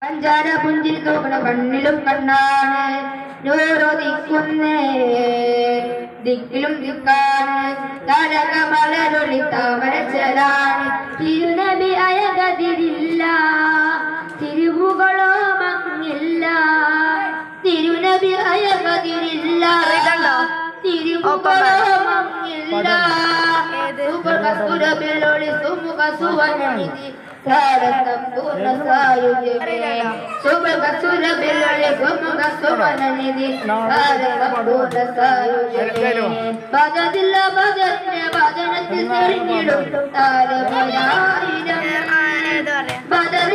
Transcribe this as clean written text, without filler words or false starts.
പഞ്ചാര പുഞ്ചിരി തൂക്കണ കണ്ണിലും കണ്ണാണ് നോരോദിക്കുന്നേ ദിക്കിലും ദിക്കാണ് താരകമലരൊളി താമരച്ചലാണ് തിരുനബി അയകതിരില്ല തിരുവുകളോ മങ്ങില്ല തിരുനബി അയകതിരില്ല തിരുവുകളോ മങ്ങില്ല സുരബിലൊളി സുമുഖ സുവനിധി പൂർണ്ണ സായുജ്യമേ സുരബിലൊളി സുമുഖ സുവനിധി പൂർണ്ണ സായുജ്യമേ ഭജതില്ല ഭജനെ ഭജനത്തിൽ തെളിഞ്ഞിടും താരമയായിരം ഭജന